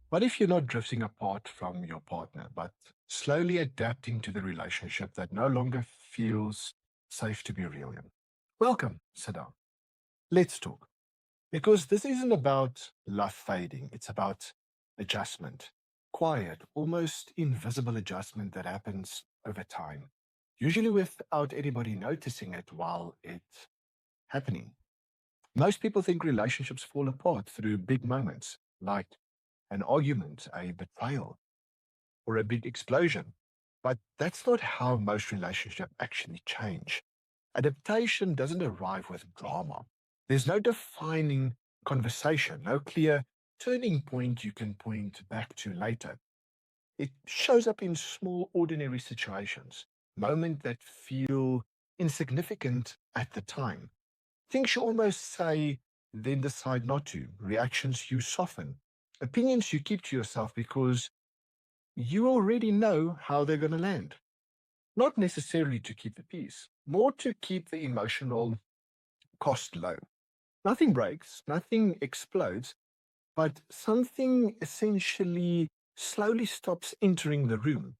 What if you're not drifting apart from your partner, but slowly adapting to the relationship that no longer feels safe to be real in? Welcome, sit down. Let's talk. Because this isn't about love fading, it's about adjustment. Quiet, almost invisible adjustment that happens over time, usually without anybody noticing it while it's happening. Most people think relationships fall apart through big moments, like an argument, a betrayal, or a big explosion. But that's not how most relationships actually change. Adaptation doesn't arrive with drama. There's no defining conversation, no clear turning point you can point back to later. It shows up in small, ordinary situations, moments that feel insignificant at the time. Things you almost say, then decide not to, reactions you soften, opinions you keep to yourself because you already know how they're going to land. Not necessarily to keep the peace, more to keep the emotional cost low. Nothing breaks, nothing explodes, but something essentially slowly stops entering the room.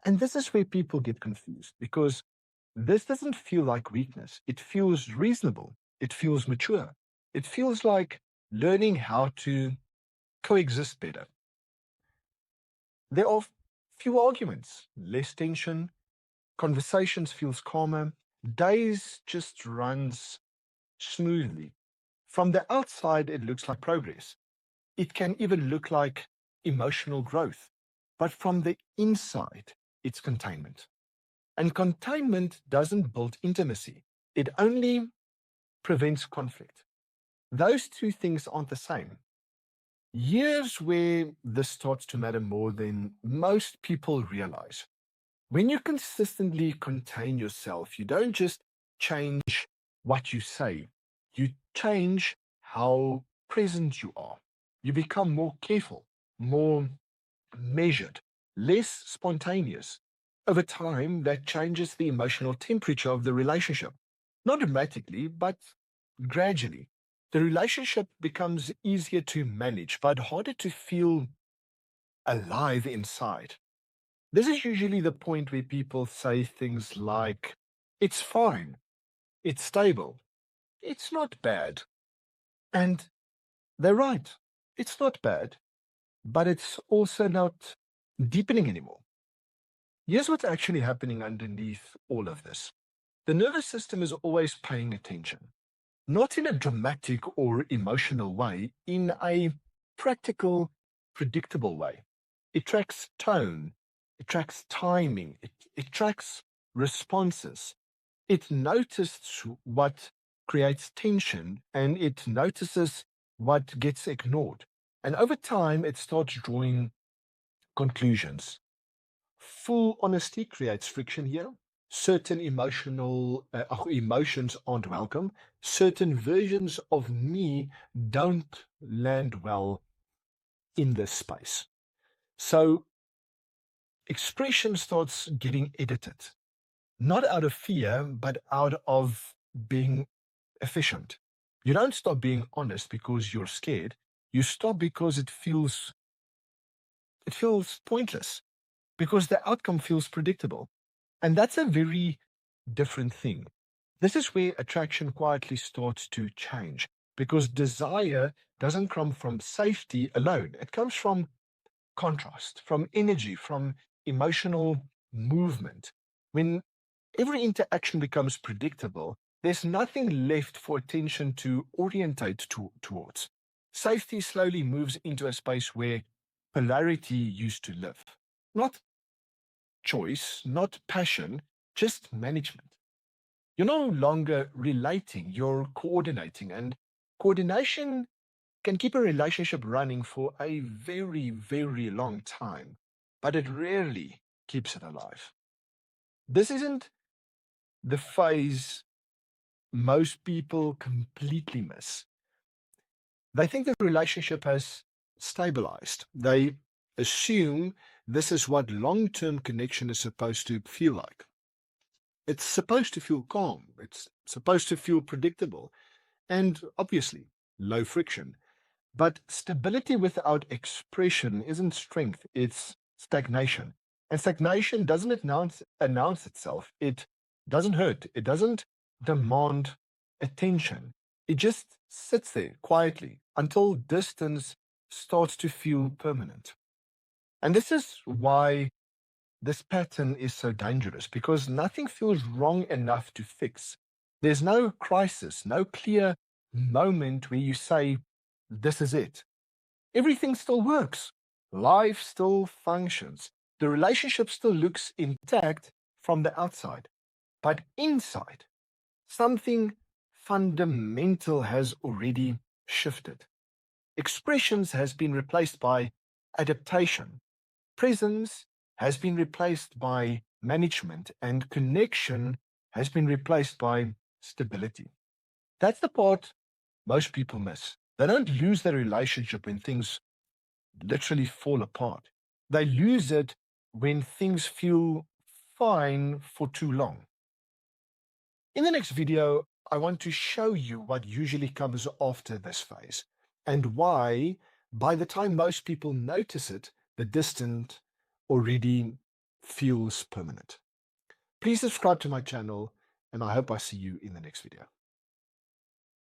And this is where people get confused because this doesn't feel like weakness. It feels reasonable. It feels mature. It feels like learning how to coexist better. There are few arguments, less tension, conversations feels calmer, days just runs smoothly. From the outside, it looks like progress. It can even look like emotional growth. But from the inside, it's containment. And containment doesn't build intimacy. It only prevents conflict. Those two things aren't the same. Here's where this starts to matter more than most people realize. When you consistently contain yourself, you don't just change what you say, you change how present you are. You become more careful, more measured, less spontaneous. Over time, that changes the emotional temperature of the relationship. Not dramatically, but gradually. The relationship becomes easier to manage, but harder to feel alive inside. This is usually the point where people say things like, it's fine, it's stable, it's not bad. And they're right, it's not bad, but it's also not deepening anymore. Here's what's actually happening underneath all of this. The nervous system is always paying attention, not in a dramatic or emotional way, in a practical, predictable way. It tracks tone, it tracks timing, it tracks responses. It notices what creates tension and it notices what gets ignored. And over time, it starts drawing conclusions. Full honesty creates friction here. Certain emotions aren't welcome. Certain versions of me don't land well in this space. So expression starts getting edited, not out of fear, but out of being efficient. You don't stop being honest because you're scared. You stop because it feels pointless, because the outcome feels predictable. And that's a very different thing. This is where attraction quietly starts to change because desire doesn't come from safety alone. It comes from contrast, from energy, from emotional movement. When every interaction becomes predictable, there's nothing left for attention to orientate towards. Safety slowly moves into a space where polarity used to live. Not choice, not passion, just management. You're no longer relating, you're coordinating. And coordination can keep a relationship running for a very, very long time, but it rarely keeps it alive. This isn't the phase most people completely miss. They think the relationship has stabilized. They assume this is what long term connection is supposed to feel like. It's supposed to feel calm, it's supposed to feel predictable, and obviously low friction. But stability without expression isn't strength, it's stagnation. And stagnation doesn't announce itself. It doesn't hurt. It doesn't demand attention. It just sits there quietly until distance starts to feel permanent. And this is why this pattern is so dangerous, because nothing feels wrong enough to fix. There's no crisis, no clear moment where you say, this is it. Everything still works. Life still functions. The relationship still looks intact from the outside. But inside, something fundamental has already shifted. Expressions has been replaced by adaptation. Presence has been replaced by management, and connection has been replaced by stability. That's the part most people miss. They don't lose their relationship when things literally fall apart. They lose it when things feel fine for too long. In the next video, I want to show you what usually comes after this phase and why, by the time most people notice it, the distance already feels permanent. Please subscribe to my channel, and I hope I see you in the next video.